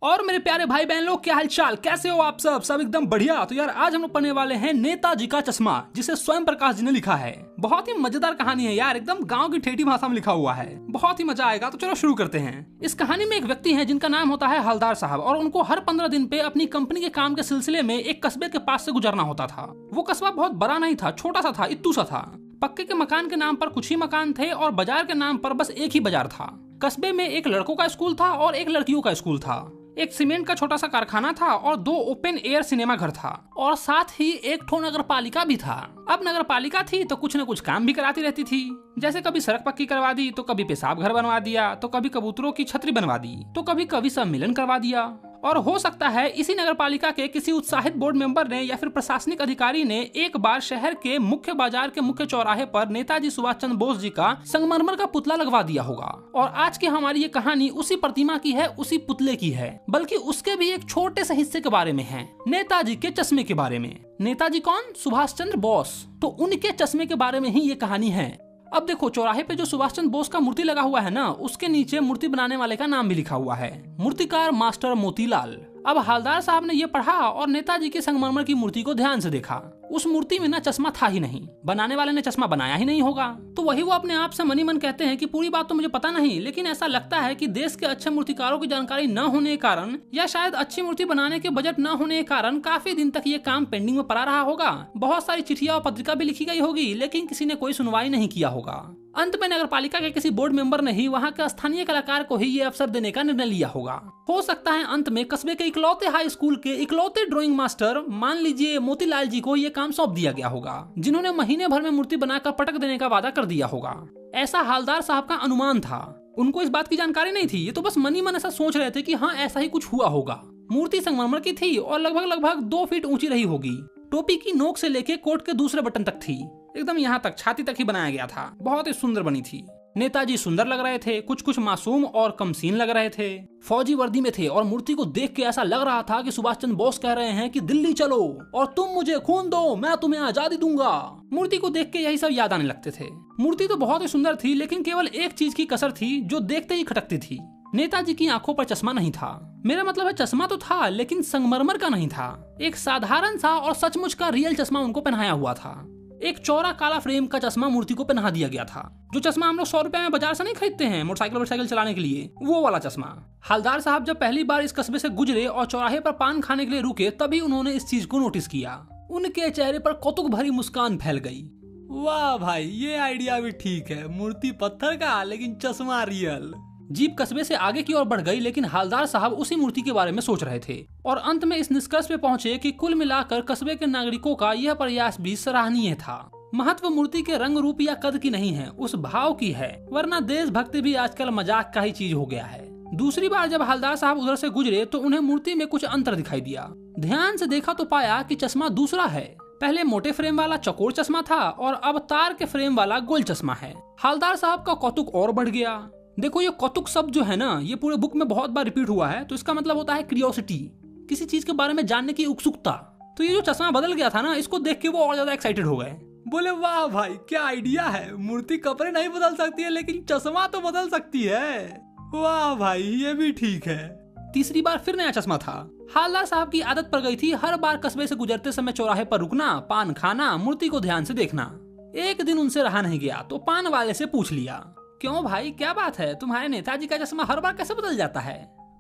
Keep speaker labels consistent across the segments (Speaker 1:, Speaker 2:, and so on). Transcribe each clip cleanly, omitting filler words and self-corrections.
Speaker 1: और मेरे प्यारे भाई बहन लोग, क्या हालचाल, कैसे हो आप सब एकदम बढ़िया। तो यार आज हम लोग पढ़ने वाले हैं नेताजी का चश्मा, जिसे स्वयं प्रकाश जी ने लिखा है। बहुत ही मजेदार कहानी है यार, एकदम गांव की ठेठी भाषा में लिखा हुआ है। बहुत ही मजा आएगा। तो चलो शुरू करते हैं। इस कहानी में एक व्यक्ति है जिनका नाम होता है हवलदार साहब, और उनको हर 15 दिन पे अपनी कंपनी के काम के सिलसिले में एक कस्बे के पास से गुजरना होता था। वो कस्बा बहुत बड़ा नहीं था, छोटा सा था, इत्तू सा था। पक्के के मकान के नाम पर कुछ ही मकान थे और बाजार के नाम पर बस एक ही बाजार था। कस्बे में एक लड़कों का स्कूल था और एक लड़कियों का स्कूल था। एक सीमेंट का छोटा सा कारखाना था और 2 ओपन एयर सिनेमा घर था, और साथ ही एक ठो नगर पालिका भी था। अब नगर पालिका थी तो कुछ न कुछ काम भी कराती रहती थी, जैसे कभी सड़क पक्की करवा दी, तो कभी पेशाब घर बनवा दिया, तो कभी कबूतरों की छतरी बनवा दी, तो कभी कवि सम्मेलन करवा दिया। और हो सकता है इसी नगर पालिका के किसी उत्साहित बोर्ड मेंबर ने या फिर प्रशासनिक अधिकारी ने एक बार शहर के मुख्य बाजार के मुख्य चौराहे पर नेताजी सुभाष चंद्र बोस जी का संगमरमर का पुतला लगवा दिया होगा। और आज की हमारी ये कहानी उसी प्रतिमा की है, उसी पुतले की है, बल्कि उसके भी एक छोटे से हिस्से के बारे में है, नेताजी के चश्मे के बारे में। नेताजी कौन? सुभाष चंद्र बोस। तो उनके चश्मे के बारे में ही ये कहानी है। अब देखो, चौराहे पे जो सुभाष चंद्र बोस का मूर्ति लगा हुआ है ना, उसके नीचे मूर्ति बनाने वाले का नाम भी लिखा हुआ है, मूर्तिकार मास्टर मोतीलाल। अब हवलदार साहब ने ये पढ़ा और नेताजी के संगमरमर की मूर्ति को ध्यान से देखा। उस मूर्ति में ना चश्मा था ही नहीं, बनाने वाले ने चश्मा बनाया ही नहीं होगा। तो वही वो अपने आप से मनी मन कहते हैं कि पूरी बात तो मुझे पता नहीं, लेकिन ऐसा लगता है कि देश के अच्छे मूर्तिकारों की जानकारी न होने के कारण, या शायद अच्छी मूर्ति बनाने के बजट न होने के कारण काफी दिन तक ये काम पेंडिंग में पड़ा रहा होगा। बहुत सारी चिट्ठियां और पत्रिका भी लिखी गई होगी, लेकिन किसी ने कोई सुनवाई नहीं किया होगा। अंत में नगर पालिका के किसी बोर्ड मेंबर ने ही वहाँ के स्थानीय कलाकार को ही ये अवसर देने का निर्णय लिया होगा। हो सकता है अंत में कस्बे के इकलौते हाई स्कूल के इकलौते ड्राइंग मास्टर, मान लीजिए मोतीलाल जी को ये काम सौंप दिया गया होगा, जिन्होंने महीने भर में मूर्ति बनाकर पटक देने का वादा कर दिया होगा। ऐसा हवलदार साहब का अनुमान था। उनको इस बात की जानकारी नहीं थी, ये तो बस मनी मन ऐसा सोच रहे थे कि हाँ ऐसा ही कुछ हुआ होगा। मूर्ति संगमरमर की थी और लगभग 2 फीट ऊंची रही होगी। टोपी की नोक से लेके कोट के दूसरे बटन तक थी, एकदम यहाँ तक छाती तक ही बनाया गया था। बहुत ही सुंदर बनी थी। नेताजी सुंदर लग रहे थे, कुछ मासूम और कमसीन लग रहे थे। फौजी वर्दी में थे और मूर्ति को देख के ऐसा लग रहा था कि सुभाष चंद्र बोस कह रहे हैं कि दिल्ली चलो और तुम मुझे खून दो, मैं तुम्हें आजादी दूंगा। मूर्ति को देख के यही सब याद आने लगते थे। मूर्ति तो बहुत ही सुंदर थी, लेकिन केवल एक चीज की कसर थी जो देखते ही खटकती थी। नेताजी की आंखों पर चश्मा नहीं था। मेरा मतलब है चश्मा तो था, लेकिन संगमरमर का नहीं था। एक साधारण सा और सचमुच का रियल चश्मा उनको पहनाया हुआ था। एक चौड़ा काला फ्रेम का चश्मा मूर्ति को पहना दिया गया था। जो चश्मा हम लोग 100 रुपए में बाजार से नहीं खरीदते हैं मोटरसाइकिल चलाने के लिए, वो वाला चश्मा। हवलदार साहब जब पहली बार इस कस्बे से गुजरे और चौराहे पर पान खाने के लिए रुके, तभी उन्होंने इस चीज को नोटिस किया। उनके चेहरे पर कौतुक भरी मुस्कान फैल गई। वाह भाई, ये आइडिया भी ठीक है, मूर्ति पत्थर का लेकिन चश्मा रियल। जीप कस्बे से आगे की ओर बढ़ गई, लेकिन हवलदार साहब उसी मूर्ति के बारे में सोच रहे थे और अंत में इस निष्कर्ष पे पहुंचे कि कुल मिलाकर कस्बे के नागरिकों का यह प्रयास भी सराहनीय था। महत्व मूर्ति के रंग रूप या कद की नहीं है, उस भाव की है, वरना देशभक्ति भी आजकल मजाक का ही चीज हो गया है। दूसरी बार जब हवलदार साहब उधर से गुजरे तो उन्हें मूर्ति में कुछ अंतर दिखाई दिया। ध्यान से देखा तो पाया कि चश्मा दूसरा है। पहले मोटे फ्रेम वाला चौकोर चश्मा था और अब तार के फ्रेम वाला गोल चश्मा है। हवलदार साहब का कौतुक और बढ़ गया। देखो, ये कौतुक शब्द जो है ना, ये पूरे बुक में बहुत बार रिपीट हुआ है, तो इसका मतलब होता है क्यूरियोसिटी, किसी चीज के बारे में जानने की उत्सुकता। तो ये जो चश्मा बदल गया था ना, इसको देख के वो और ज्यादा एक्साइटेड हो गए। बोले वाह भाई, क्या आइडिया है, मूर्ति कपड़े नहीं बदल सकती है लेकिन चश्मा तो बदल सकती है। वाह भाई, ये भी ठीक है। तीसरी बार फिर नया चश्मा था। हवलदार साहब की आदत पड़ गई थी हर बार कस्बे से गुजरते समय चौराहे पर रुकना, पान खाना, मूर्ति को ध्यान से देखना। एक दिन उनसे रहा नहीं गया तो पान वाले से पूछ लिया, क्यों भाई, क्या बात है, तुम्हारे नेताजी का चश्मा हर बार कैसे बदल जाता है?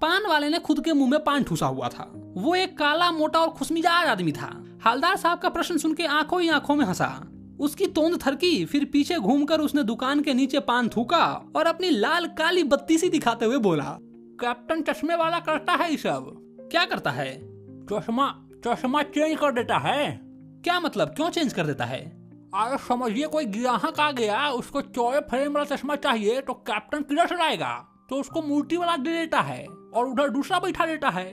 Speaker 1: पान वाले ने खुद के मुंह में पान ठूसा हुआ था। वो एक काला, मोटा और खुशमिजाज आदमी था। हवलदार साहब का प्रश्न सुन के आंखों ही आंखों में हंसा। उसकी तोंद थरकी, फिर पीछे घूमकर उसने दुकान के नीचे पान थूका और अपनी लाल काली बत्ती सी दिखाते हुए बोला, कैप्टन चश्मे वाला करता है ये सब। क्या करता है? चश्मा चेंज कर देता है। क्या मतलब, क्यों चेंज कर देता है? अरे समझिए, कोई ग्राहक आ गया, उसको चौड़े फ्रेम वाला चश्मा चाहिए, तो कैप्टन किधर से लाएगा, तो उसको मूर्ति वाला दे देता है और उधर दूसरा बैठा देता है।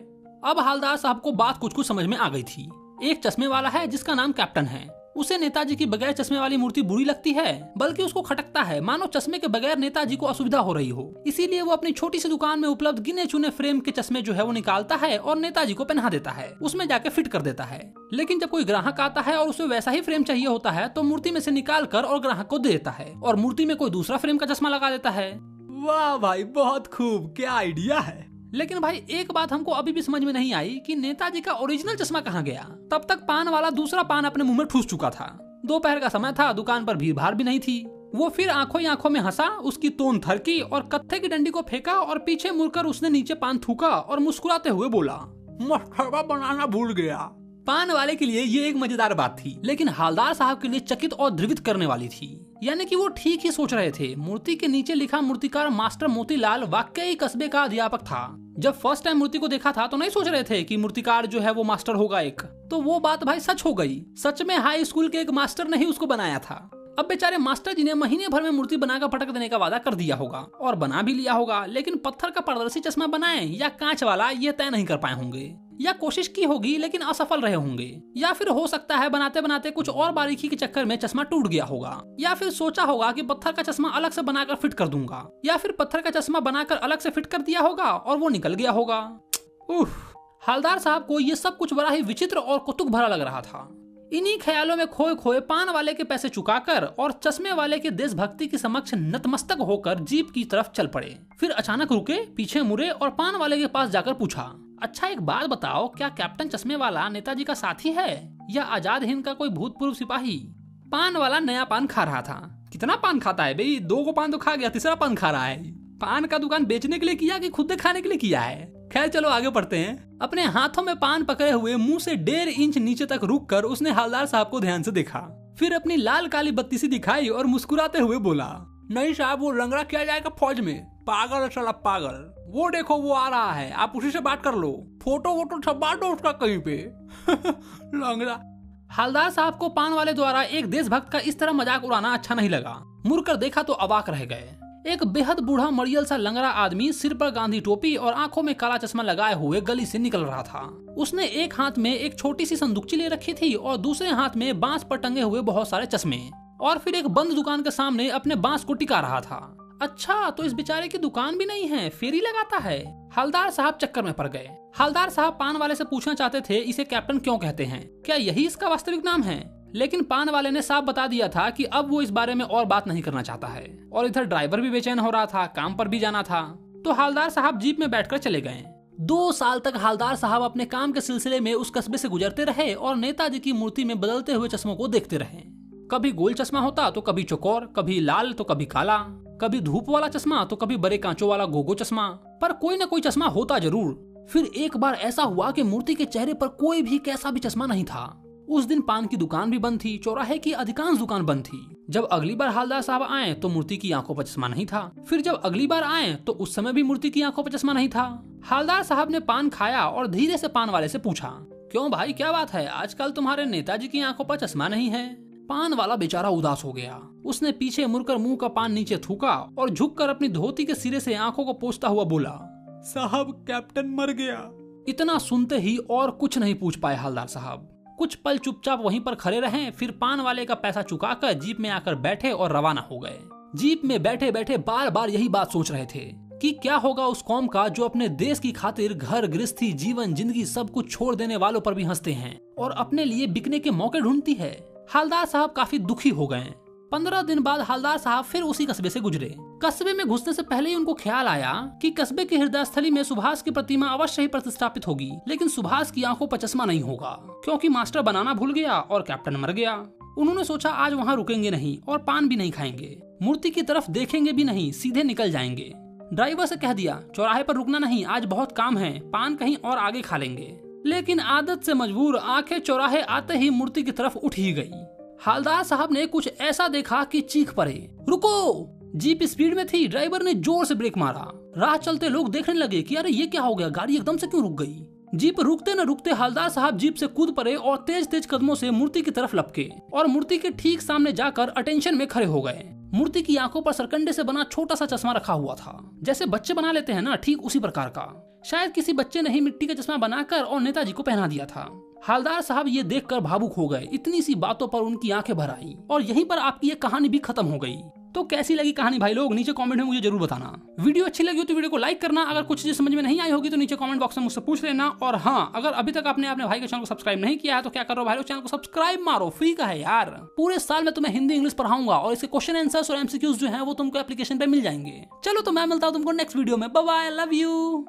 Speaker 1: अब हवलदार साहब को बात कुछ समझ में आ गई थी। एक चश्मे वाला है जिसका नाम कैप्टन है। उसे नेताजी की बगैर चश्मे वाली मूर्ति बुरी लगती है, बल्कि उसको खटकता है मानो चश्मे के बगैर नेताजी को असुविधा हो रही हो। इसीलिए वो अपनी छोटी सी दुकान में उपलब्ध गिने चुने फ्रेम के चश्मे जो है वो निकालता है और नेताजी को पहना देता है, उसमें जाके फिट कर देता है। लेकिन जब कोई ग्राहक आता है और उसे वैसा ही फ्रेम चाहिए होता है, तो मूर्ति में से निकाल कर और ग्राहक को दे देता है और मूर्ति में कोई दूसरा फ्रेम का चश्मा लगा देता है। वाह भाई, बहुत खूब, क्या आइडिया है। लेकिन भाई एक बात हमको अभी भी समझ में नहीं आई कि नेताजी का ओरिजिनल चश्मा कहाँ गया। तब तक पान वाला दूसरा पान अपने मुंह में ठूस चुका था। दोपहर का समय था, दुकान पर भीड़ भाड़ भी नहीं थी। वो फिर आंखों ही आंखों में हंसा, उसकी तोन थरकी और कत्थे की डंडी को फेंका और पीछे मुड़कर उसने नीचे पान थूका और मुस्कुराते हुए बोला, मस्टर्डा बनाना भूल गया। पान वाले के लिए ये एक मजेदार बात थी, लेकिन हवलदार साहब के लिए चकित और द्रवित करने वाली थी। यानी कि वो ठीक ही सोच रहे थे। मूर्ति के नीचे लिखा मूर्तिकार मास्टर मोतीलाल वाकई कस्बे का अध्यापक था। जब फर्स्ट टाइम मूर्ति को देखा था तो नहीं सोच रहे थे कि मूर्तिकार जो है वो मास्टर होगा एक। तो वो बात भाई सच हो गई। सच में हाई स्कूल के एक मास्टर ने ही उसको बनाया था। अब बेचारे मास्टर जी ने महीने भर में मूर्ति बनाकर पटक देने का वादा कर दिया होगा और बना भी लिया होगा, लेकिन पत्थर का पारदर्शी चश्मा बनाए या कांच वाला ये तय नहीं कर पाए होंगे, या कोशिश की होगी लेकिन असफल रहे होंगे, या फिर हो सकता है बनाते बनाते कुछ और बारीकी के चक्कर में चश्मा टूट गया होगा, या फिर सोचा होगा कि पत्थर का चश्मा अलग से बनाकर फिट कर दूंगा, या फिर पत्थर का चश्मा बनाकर अलग से फिट कर दिया होगा और वो निकल गया होगा। हवलदार साहब को ये सब कुछ बड़ा ही विचित्र और कौतुक भरा लग रहा था। इन्हीं ख्यालों में खोए खोए पान वाले के पैसे चुकाकर और चश्मे वाले के देशभक्ति के समक्ष नतमस्तक होकर जीप की तरफ चल पड़े। फिर अचानक रुके, पीछे मुड़े और पान वाले के पास जाकर पूछा, अच्छा एक बात बताओ, क्या कैप्टन चश्मे वाला नेताजी का साथी है या आजाद हिंद का कोई भूतपूर्व सिपाही? पान वाला नया पान खा रहा था। कितना पान खाता है भाई? 2 को पान तो खा गया, तीसरा पान खा रहा है। पान का दुकान बेचने के लिए किया कि खुद खाने के लिए किया है? खैर चलो आगे बढ़ते हैं। अपने हाथों में पान पकड़े हुए मुंह से 1.5 इंच नीचे तक रुककर उसने हवलदार साहब को ध्यान से देखा। फिर अपनी लाल काली बत्ती सी दिखाई और मुस्कुराते हुए बोला, नहीं साहब, वो लंगड़ा किया जाएगा फौज में। पागल है साला पागल। वो देखो वो आ रहा है, आप उसी से बात कर लो, फोटो वोटो छपा दो उसका कहीं पे। लंगड़ा। हवलदार साहब को पान वाले द्वारा एक देशभक्त का इस तरह मजाक उड़ाना अच्छा नहीं लगा। मुड़कर देखा तो अवाक रह गए। एक बेहद बूढ़ा मरियल सा लंगड़ा आदमी सिर पर गांधी टोपी और आंखों में काला चश्मा लगाए हुए गली से निकल रहा था। उसने एक हाथ में एक छोटी सी संदूकची ले रखी थी और दूसरे हाथ में बांस पर टंगे हुए बहुत सारे चश्मे, और फिर एक बंद दुकान के सामने अपने बांस को टिका रहा था। अच्छा, तो इस बेचारे की दुकान भी नहीं है, फेरी लगाता है। हवलदार साहब चक्कर में पड़ गए। हवलदार साहब पान वाले से पूछना चाहते थे, इसे कैप्टन क्यों कहते हैं, क्या यही इसका वास्तविक नाम है? लेकिन पान वाले ने साफ बता दिया था कि अब वो इस बारे में और बात नहीं करना चाहता है। और इधर ड्राइवर भी बेचैन हो रहा था, काम पर भी जाना था। तो हवलदार साहब जीप में बैठकर चले गए। 2 साल तक हवलदार साहब अपने काम के सिलसिले में उस कस्बे से गुजरते रहे और नेताजी की मूर्ति में बदलते हुए चश्मों को देखते रहे। कभी गोल चश्मा होता तो कभी चौकोर, कभी लाल तो कभी काला, कभी धूप वाला चश्मा तो कभी बड़े कांचों वाला गोगो चश्मा, पर कोई न कोई चश्मा होता जरूर। फिर एक बार ऐसा हुआ कि मूर्ति के चेहरे पर कोई भी कैसा भी चश्मा नहीं था। उस दिन पान की दुकान भी बंद थी, चौराहे की अधिकांश दुकान बंद थी। जब अगली बार हवलदार साहब आए तो मूर्ति की आंखों पर चश्मा नहीं था। फिर जब अगली बार आए तो उस समय भी मूर्ति की आंखों पर चश्मा नहीं था। हवलदार साहब ने पान खाया और धीरे से पान वाले से पूछा, क्यों भाई क्या बात है, आजकल तुम्हारे नेताजी की आंखों पर चश्मा नहीं है? पान वाला बेचारा उदास हो गया। उसने पीछे मुड़कर मुंह का पान नीचे थूका और झुककर अपनी धोती के सिरे से आंखों को पोंछता हुआ बोला, साहब कैप्टन मर गया। इतना सुनते ही और कुछ नहीं पूछ पाए हवलदार साहब। कुछ पल चुपचाप वहीं पर खड़े रहे, फिर पान वाले का पैसा चुकाकर जीप में आकर बैठे और रवाना हो गए। जीप में बैठे बैठे बार बार यही बात सोच रहे थे कि क्या होगा उस कौम का जो अपने देश की खातिर घर गृहस्थी जीवन जिंदगी सब कुछ छोड़ देने वालों पर भी हंसते हैं और अपने लिए बिकने के मौके ढूंढती है। हवलदार साहब काफी दुखी हो गए। 15 दिन बाद हवलदार साहब फिर उसी कस्बे से गुजरे। कस्बे में घुसने से पहले ही उनको ख्याल आया कि कस्बे की हृदय स्थली में सुभाष की प्रतिमा अवश्य ही प्रतिष्ठापित होगी, लेकिन सुभाष की आंखों पर चश्मा नहीं होगा क्योंकि मास्टर बनाना भूल गया और कैप्टन मर गया। उन्होंने सोचा आज वहाँ रुकेंगे नहीं और पान भी नहीं खाएंगे, मूर्ति की तरफ देखेंगे भी नहीं, सीधे निकल जाएंगे। ड्राइवर से कह दिया चौराहे पर रुकना नहीं, आज बहुत काम है, पान कहीं और आगे खा लेंगे। लेकिन आदत से मजबूर आंखें चौराहे आते ही मूर्ति की तरफ उठ ही गई। हवलदार साहब ने कुछ ऐसा देखा कि चीख पड़े, रुको। जीप स्पीड में थी, ड्राइवर ने जोर से ब्रेक मारा। राह चलते लोग देखने लगे कि अरे ये क्या हो गया, गाड़ी एकदम से क्यों रुक गई। जीप रुकते न रुकते हवलदार साहब जीप से कूद पड़े और तेज तेज कदमों से मूर्ति की तरफ लपके और मूर्ति के ठीक सामने जाकर अटेंशन में खड़े हो गए। मूर्ति की आंखों पर सरकंडे से बना छोटा सा चश्मा रखा हुआ था, जैसे बच्चे बना लेते हैं ना, ठीक उसी प्रकार का। शायद किसी बच्चे ने ही मिट्टी का चश्मा बनाकर और नेताजी को पहना दिया था। हवलदार साहब ये देखकर भावुक हो गए। इतनी सी बातों पर उनकी आंखें भर आई और यहीं पर आपकी ये कहानी भी खत्म हो गई। तो कैसी लगी कहानी भाई लोग, नीचे कमेंट में मुझे जरूर बताना। वीडियो अच्छी लगी हो तो वीडियो को लाइक करना, अगर कुछ चीज समझ में नहीं आई होगी तो नीचे कमेंट बॉक्स में मुझसे पूछ लेना। और हाँ, अगर अभी तक आपने अपने भाई के चैनल को सब्सक्राइब नहीं किया है तो क्या कर रहे हो भाई लोग, चैनल को सब्सक्राइब मारो, फ्री का है यार। पूरे साल में तुम्हें हिंदी इंग्लिश पढ़ाऊंगा और इसके क्वेश्चन आंसर्स और एमसीक्यूज जो है वो तुमको एप्लीकेशन पे मिल जाएंगे। चलो तो मैं मिलता हूँ तुमको नेक्स्ट वीडियो में। Bye bye, love you.